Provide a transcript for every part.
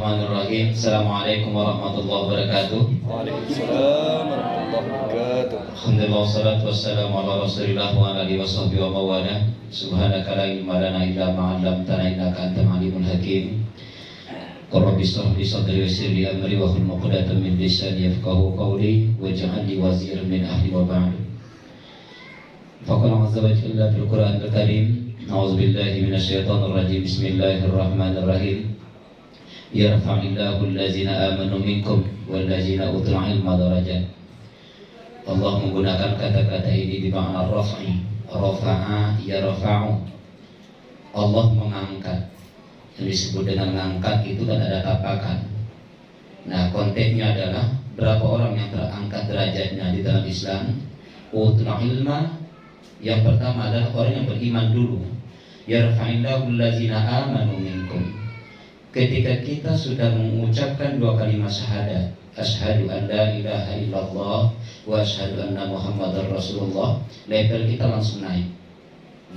Bismillahirrahmanirrahim. Assalamualaikum warahmatullahi wabarakatuh. Waalaikumsalam warahmatullahi wabarakatuh. Alhamdulillah wassalatu wassalamu ala Rasulillah wa ala alihi washabbihi wa mawalah. Subhanaka la ilma lana illa ma 'allamtana innaka antal alimul hakim. Rabbi shrah li sadri wa yassir li amri wa hlul 'uqdatam min lisani yafqahu qawli waj'al li waziran min ahli wa ba'd. Faqala 'azza wa jalla fil Qur'anil Karim, a'udzu billahi minasyaitonir rajim. Bismillahirrahmanirrahim. Yarfa'illahu allazina amanu minkum wallazina utul ilma darajat. Allah menggunakan kata-kata ini di makna raf'i. Rafa'a yarfa'u. Allah mengangkat. Yang disebut dengan mengangkat itu kan ada tapakan. Nah, konteksnya adalah berapa orang yang terangkat derajatnya di dalam Islam. Utul ilma, yang pertama adalah orang yang beriman dulu. Yarfa'illahu allazina amanu minkum. Ketika kita sudah mengucapkan dua kalimat syahadat, asyhadu an la ilaha illallah wa asyhadu anna muhammadar rasulullah, level kita langsung naik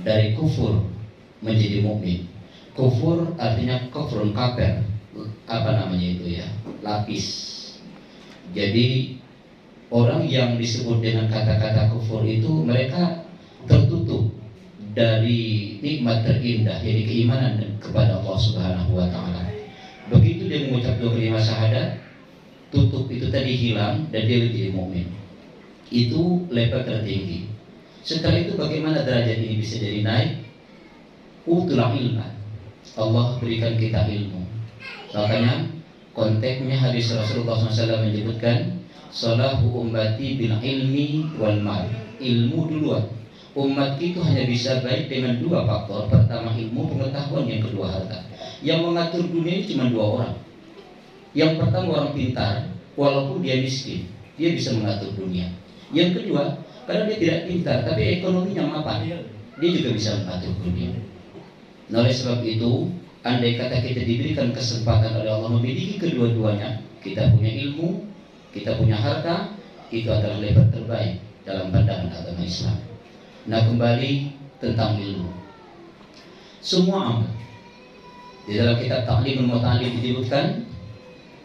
dari kufur menjadi mukmin. Kufur artinya kufrun kafir, apa namanya itu ya, lapis. Jadi orang yang disebut dengan kata-kata kufur itu mereka tertutup dari nikmat terindah, yaitu keimanan kepada Allah Subhanahu wa taala. Begitu dia mengucap dua kalimat syahadat, tutup itu tadi hilang dan dia menjadi mukmin. Itu level tertinggi. Setelah itu bagaimana derajat ini bisa jadi naik? Utul ilma. Allah berikan kita ilmu. Makanya konteksnya hadis Rasulullah SAW menyebutkan salahu ummati bil ilmi wal mal. Ilmu duluan. Umat itu hanya bisa baik dengan dua faktor. Pertama ilmu, pengetahuan, yang kedua harta. Yang mengatur dunia ini cuma dua orang. Yang pertama orang pintar, walaupun dia miskin, dia bisa mengatur dunia. Yang kedua, karena dia tidak pintar tapi ekonominya mapan, dia juga bisa mengatur dunia. Nah, oleh sebab itu, andai kata kita diberikan kesempatan oleh Allah memiliki kedua-duanya, kita punya ilmu, kita punya harta, itu adalah level terbaik dalam pandangan agama Islam. Nah, kembali tentang ilmu. Semua amal. Di dalam kitab Ta'limul Muta'allim disebutkan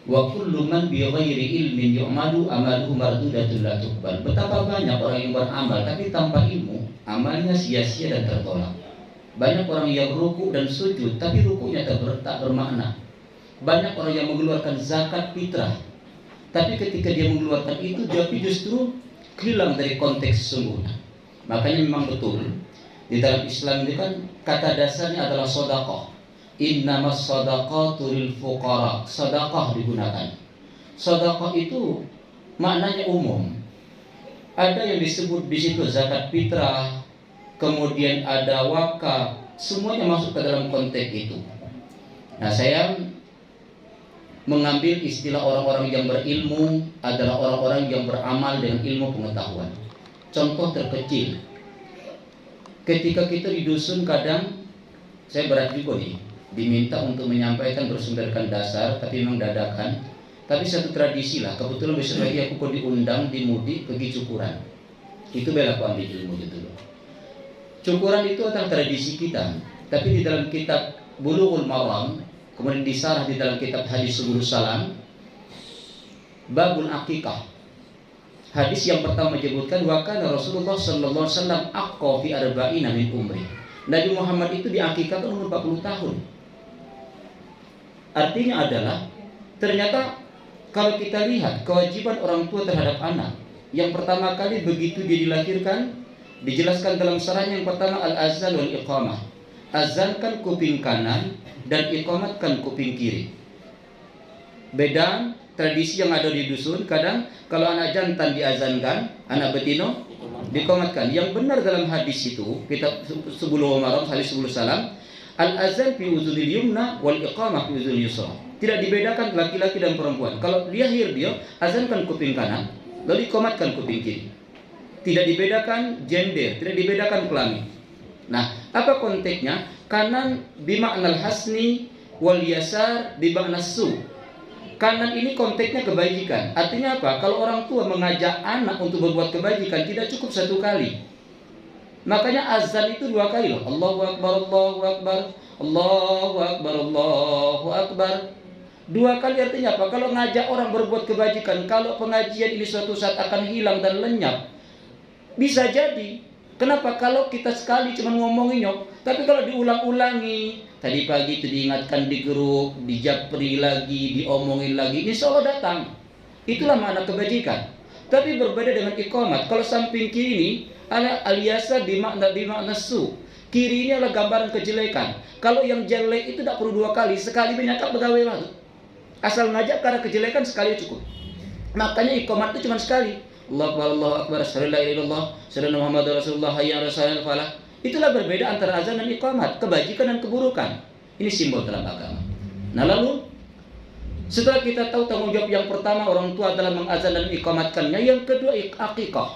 wa kullu man bi ghairi ilmin yu'malu amaluhu mardudatun la tuqbal. Betapa banyak orang yang beramal tapi tanpa ilmu, amalnya sia-sia dan tertolak. Banyak orang yang ruku dan sujud tapi rukunya tak bermakna. Banyak orang yang mengeluarkan zakat fitrah, tapi ketika dia mengeluarkan itu dia justru hilang dari konteks sesungguhnya. Makanya memang betul di dalam Islam ini kan kata dasarnya adalah sedekah. Innamas shadaqatu lil fuqara. Sedekah digunakan. Sedekah itu maknanya umum. Ada yang disebut di situ zakat fitrah, kemudian ada wakaf, semuanya masuk ke dalam konteks itu. Nah, saya mengambil istilah orang-orang yang berilmu adalah orang-orang yang beramal dengan ilmu pengetahuan. Contoh terkecil, ketika kita di dusun kadang saya berat juga nih, diminta untuk menyampaikan bersumberkan dasar, tapi memang dadakan. Tapi satu tradisi lah, kebetulan besok lagi aku diundang di Mudik pergi cukuran. Itu bela aku ambil ilmu gitu loh. Cukuran itu adalah tradisi kita, tapi di dalam kitab Bulughul Maram, kemudian disarah di dalam kitab Hadis Subulus Salam, babul akikah. Hadis yang pertama menyebutkan wa kana Rasulullah sallallahu alaihi wasallam aqqa fi arba'ina min umri. Nabi Muhammad itu diakikahkan umur 40 tahun. Artinya adalah ternyata kalau kita lihat kewajiban orang tua terhadap anak, yang pertama kali begitu dia dilahirkan dijelaskan dalam syarahnya yang pertama al-azan wal iqamah. Azan kan kuping kanan dan iqamat kan kuping kiri. Beda tradisi yang ada di dusun, kadang kalau anak jantan diazankan, anak betino dikomatkan. Yang benar dalam hadis itu, kitab Bulughul Maram, hadis Subulus Salam, al-azan fi uzunil yumna wal iqamah fi uzunil yusra. Tidak dibedakan laki-laki dan perempuan. Kalau lahir dia, azankan kuping kanan, lalu dikomatkan kuping kiri. Tidak dibedakan gender, tidak dibedakan kelamin. Nah, apa konteksnya? Kanan bimaknal hasni wal yasar bimakna su. Kanan ini konteksnya kebajikan. Artinya apa? Kalau orang tua mengajak anak untuk berbuat kebajikan tidak cukup satu kali. Makanya azan itu dua kali loh. Allahu Akbar, Allahu Akbar, Allahu Akbar, Allahu Akbar. 2 kali artinya apa? Kalau ngajak orang berbuat kebajikan, kalau pengajian ini suatu saat akan hilang dan lenyap, bisa jadi. Kenapa? Kalau kita sekali cuma ngomongin nyok, tapi kalau diulang-ulangi, tadi pagi itu diingatkan di grup, dijapri lagi, diomongin lagi, insya Allah datang. Itulah makna kebajikan. Tapi berbeda dengan iqamat. Kalau samping kiri ini aliasa bimakna su. Kiri ini adalah gambaran kejelekan. Kalau yang jelek itu tidak perlu 2 kali, sekali menyakap pegawai lah. Asal ngajak karena kejelekan sekali cukup. Makanya iqamat itu cuma sekali. Allahu Akbar, asyhadu an la ilaha illallah, asyhadu anna Muhammadar Rasulullah, hayya 'alas shalah falah. Itulah berbeda antara azan dan iqamat, kebajikan dan keburukan. Ini simbol dalam agama. Nah lalu setelah kita tahu tanggung jawab yang pertama orang tua adalah mengazan dan iqamatkannya, yang kedua akikah.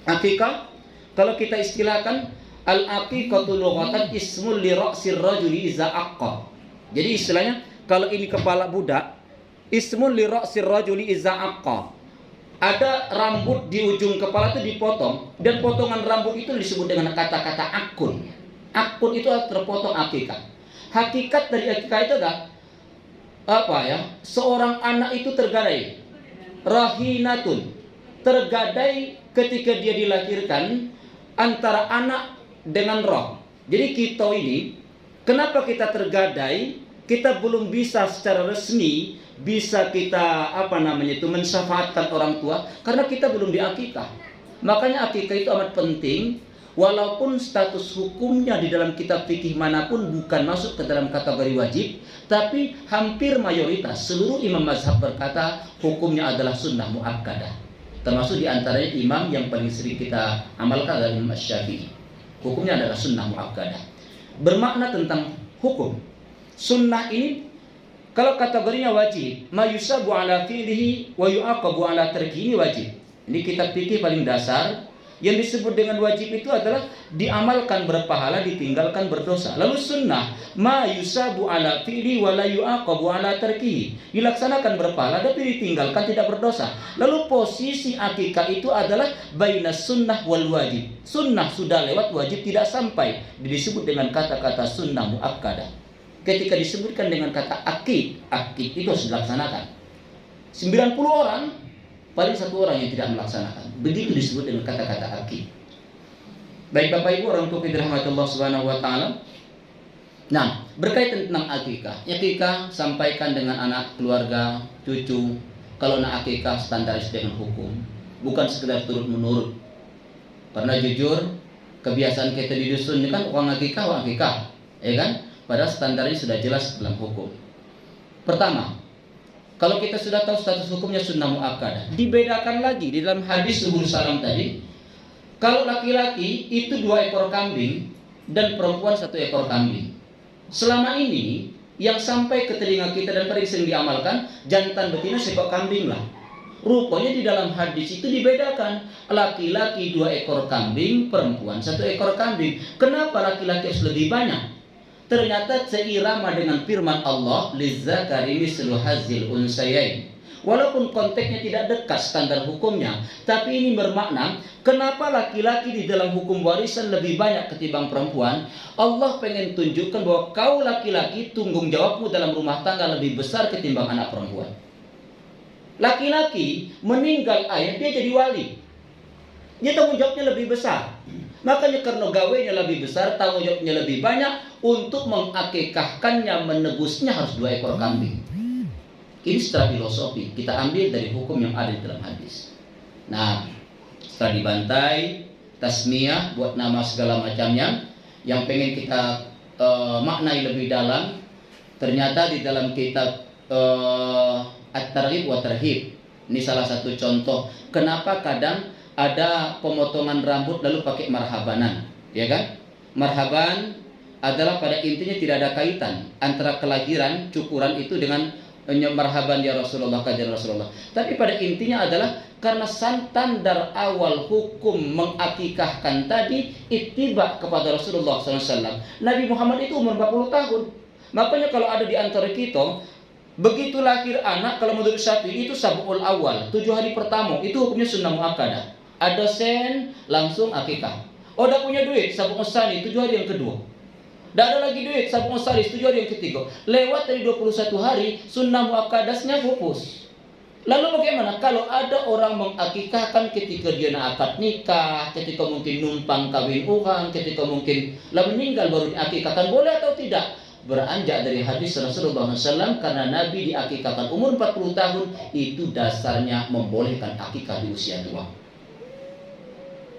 Akikah kalau kita istilahkan al-aqiqatu lughatan ismul li ra'sir rajuli iza aqqa. Jadi istilahnya kalau ini kepala budak, ismul li ra'sir rajuli iza aqqa. Ada rambut di ujung kepala itu dipotong, dan potongan rambut itu disebut dengan kata-kata akun. Akun itu terpotong akikah. Hakikat dari akikah itu adalah apa ya? Seorang anak itu tergadai, rahinatun, tergadai ketika dia dilahirkan antara anak dengan roh. Jadi kita ini, kenapa kita tergadai? Kita belum bisa secara resmi bisa kita mensyafaatkan orang tua karena kita belum diakikah. Makanya akikah itu amat penting, walaupun status hukumnya di dalam kitab fikih manapun bukan masuk ke dalam kategori wajib, tapi hampir mayoritas seluruh imam mazhab berkata hukumnya adalah sunnah muakkadah. Termasuk di antaranya imam yang paling sering kita amalkan adalah Imam Syafi'i. Hukumnya adalah sunnah muakkadah. Bermakna tentang hukum. Sunnah ini kalau kategorinya wajib, ma yusabu ala fi'lihi wa yu'aqabu ala tarkihi wajib. Ini kitab fikih paling dasar. Yang disebut dengan wajib itu adalah diamalkan berpahala, ditinggalkan berdosa. Lalu sunnah, ma yusabu ala fi'li wa la yu'aqabu ala tarkihi. Dilaksanakan berpahala tapi ditinggalkan tidak berdosa. Lalu posisi akikah itu adalah bainas sunnah wal wajib. Sunnah sudah lewat, wajib tidak sampai. Disebut dengan kata-kata sunnah muakkadah. Ketika disebutkan dengan kata akik itu harus dilaksanakan. 90 orang, paling 1 orang yang tidak melaksanakan. Begitu disebut dengan kata-kata akik. Baik Bapak Ibu orang tua yang dirahmati Allah Subhanahu wa taala. Nah, berkaitan tentang akikah. Akikah sampaikan dengan anak, keluarga, cucu. Kalau nak akikah standaris dengan hukum, bukan sekedar turut menurut. Karena jujur, kebiasaan kita di dusun ini kan uang akikah, ya kan? Padahal standarnya sudah jelas dalam hukum. Pertama, kalau kita sudah tahu status hukumnya sunnah muakkadah, dibedakan lagi di dalam hadis Subul Salam tadi. Kalau laki-laki itu 2 ekor kambing dan perempuan 1 ekor kambing. Selama ini yang sampai ke telinga kita dan paling sering diamalkan, jantan betina seekor kambing lah. Rupanya di dalam hadis itu dibedakan, laki-laki 2 ekor kambing, perempuan 1 ekor kambing. Kenapa laki-laki harus lebih banyak? Ternyata seirama dengan firman Allah, lizzakari mislu hazil unsayain. Walaupun konteksnya tidak dekat standar hukumnya, tapi ini bermakna kenapa laki-laki di dalam hukum warisan lebih banyak ketimbang perempuan. Allah pengen tunjukkan bahwa kau laki-laki tanggung jawabmu dalam rumah tangga lebih besar ketimbang anak perempuan. Laki-laki meninggal ayah, dia jadi wali, dia tanggung jawabnya lebih besar. Makanya karena gawainya lebih besar, tanggung jawabnya lebih banyak, untuk mengakikahkannya, menebusnya harus 2 ekor kambing. Ini secara filosofi kita ambil dari hukum yang ada di dalam hadis. Nah, setelah dibantai, tasmiyah, buat nama segala macamnya, yang pengen kita maknai lebih dalam, ternyata di dalam kitab At-Targhib wa Tarhib, ini salah satu contoh kenapa kadang ada pemotongan rambut lalu pakai marhabanan, ya kan? Marhaban adalah pada intinya tidak ada kaitan antara kelahiran cukuran itu dengan marhaban ya Rasulullah, kajian Rasulullah. Tapi pada intinya adalah karena standar awal hukum mengakikahkan tadi ittiba kepada Rasulullah SAW. Nabi Muhammad itu umur 40 tahun. Makanya kalau ada di antara kita begitu lahir anak, kalau menurut Syafi'i itu sab'ul awal, 7 hari pertama itu hukumnya sunnah muakkadah. Ada sen langsung akikah. Oh, udah punya duit, sab'ul tsani, 7 hari yang kedua. Tidak ada lagi duit, sabung sari, setuju hari yang ketiga. Lewat dari 21 hari, sunnah muakkadasnya pupus. Lalu bagaimana kalau ada orang mengakikahkan ketika dia nak akad nikah, ketika mungkin numpang kawin ulang, ketika mungkin lah meninggal baru diakikahkan, boleh atau tidak? Beranjak dari hadis Rasulullah SAW, karena Nabi diakikahkan umur 40 tahun, itu dasarnya membolehkan akikah di usia tua.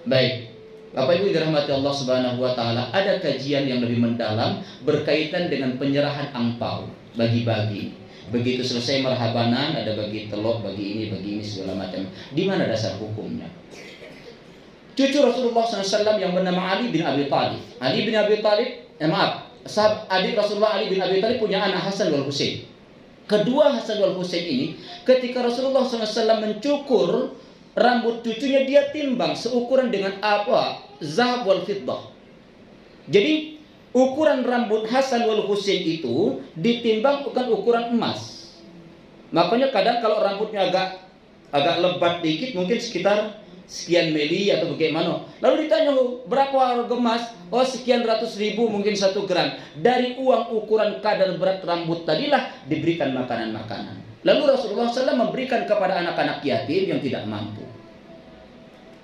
Baik, Bapak Ibu dirahmati Allah Subhanahu wa taala, ada kajian yang lebih mendalam berkaitan dengan penyerahan angpau, bagi-bagi. Begitu selesai marhabanan, ada bagi telur, bagi ini segala macam. Di mana dasar hukumnya? Cucu Rasulullah SAW yang bernama Ali bin Abi Thalib. Ali bin Abi Thalib, adik Rasulullah Ali bin Abi Thalib punya anak Hasan wal Husain. Kedua Hasan wal Husain ini, ketika Rasulullah SAW mencukur rambut cucunya, dia timbang seukuran dengan apa? Zahab wal fiddah. Jadi ukuran rambut Hasan wal Husain itu ditimbang bukan ukuran emas. Makanya kadang kalau rambutnya agak lebat dikit, mungkin sekitar sekian mili atau bagaimana. Lalu ditanya, berapa harga emas? Oh, sekian ratus ribu, mungkin 1 gram. Dari uang ukuran kadar berat rambut tadilah diberikan makanan-makanan. Lalu Rasulullah SAW memberikan kepada anak-anak yatim yang tidak mampu.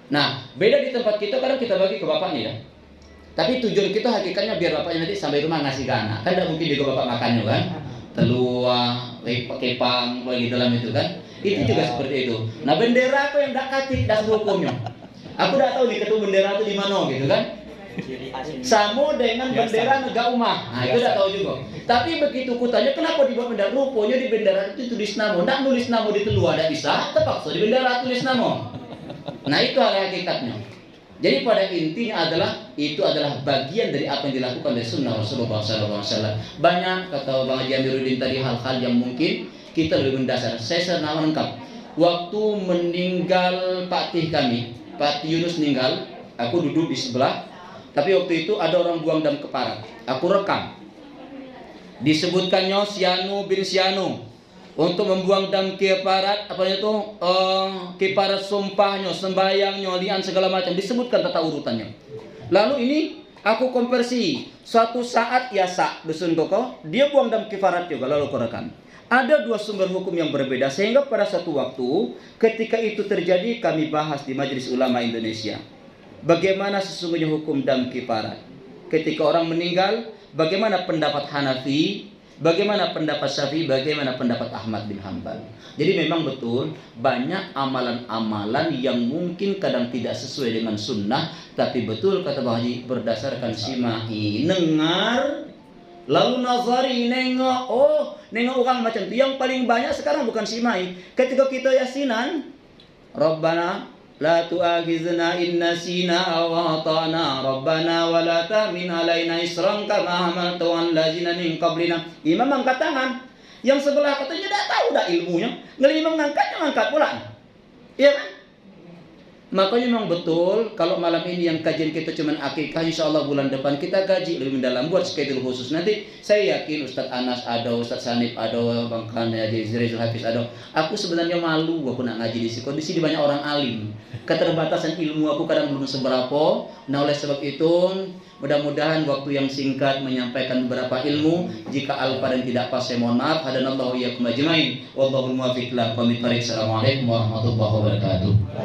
Nah, beda di tempat kita, kadang kita bagi ke bapaknya ya. Tapi tujuan kita hakikatnya biar bapaknya nanti sampai rumah ngasih ke anak. Kan tidak mungkin juga bapak makannya kan. Telur, kepang, di dalam itu kan. Itu juga seperti itu. Nah, bendera aku yang tidak katik, dasar hukumnya. Aku tidak tahu nih ketua bendera itu di mana gitu kan. Sama dengan bendera negara Umah. Nah, itu tidak tahu juga. Tapi begitu kutanya, kenapa dibuat bendera? Rupanya di bendera itu tulis nama. Tidak nulis nama di telur, tidak bisa. Terpaksa di bendera tulis nama. Nah, itu hal hakikatnya. Jadi pada intinya itu adalah bagian dari apa yang dilakukan dari sunnah Rasulullah SAW. Banyak kata Bang Haji Amiruddin tadi hal-hal yang mungkin kita lebih mendasar. Saya senang lengkap. Waktu meninggal Pak Tih kami, Pak Tih Yunus meninggal, aku duduk di sebelah. Tapi waktu itu ada orang buang dam keparat. Aku rekam. Disebutkannya Sianu bin Sianu untuk membuang dam keparat, keparat sumpahnya, sembayangnya, lian segala macam, disebutkan tata urutannya. Lalu ini aku konversi. Suatu saat Yasa dusun Koko, dia buang dam keparat juga, lalu korekan. Ada 2 sumber hukum yang berbeda, sehingga pada satu waktu ketika itu terjadi, kami bahas di Majelis Ulama Indonesia. Bagaimana sesungguhnya hukum dam keparat? Ketika orang meninggal, bagaimana pendapat Hanafi? Bagaimana pendapat Syafi'i, bagaimana pendapat Ahmad bin Hanbal. Jadi memang betul banyak amalan-amalan yang mungkin kadang tidak sesuai dengan sunnah, tapi betul kata Bang Haji, berdasarkan simai, dengar, lalu nazari, nengok orang macam itu. Yang paling banyak sekarang bukan simai. Ketika kita yasinan, Rabbana la tu'akhizna in nasina aw ata'na rabbana wa la tahmil alaina isran kama hamaltu 'alal ladzina min qablina. Imam angkat tangan. Yang sebelah katanya tidak tahu dah ilmunya. Imam ngangkat pula. Iya kan? Makanya memang betul kalau malam ini yang kajian kita cuma akikah, insya Allah bulan depan kita gaji lebih mendalam, buat schedule khusus. Nanti saya yakin Ustadz Anas ada, Ustadz Sanif ada, Bang Khan Haji Zrizul Hafiz ada. Aku sebenarnya malu aku nak ngaji di sini. Di sini banyak orang alim. Keterbatasan ilmu aku kadang belum seberapa. Nah oleh sebab itu mudah-mudahan waktu yang singkat menyampaikan beberapa ilmu. Jika alfa dan tidak pas saya mohon maaf. Hadanallahu iyyakum ajmain. Wallahul muwaffiq ila aqwamit thoriq. Assalamualaikum warahmatullahi wabarakatuh.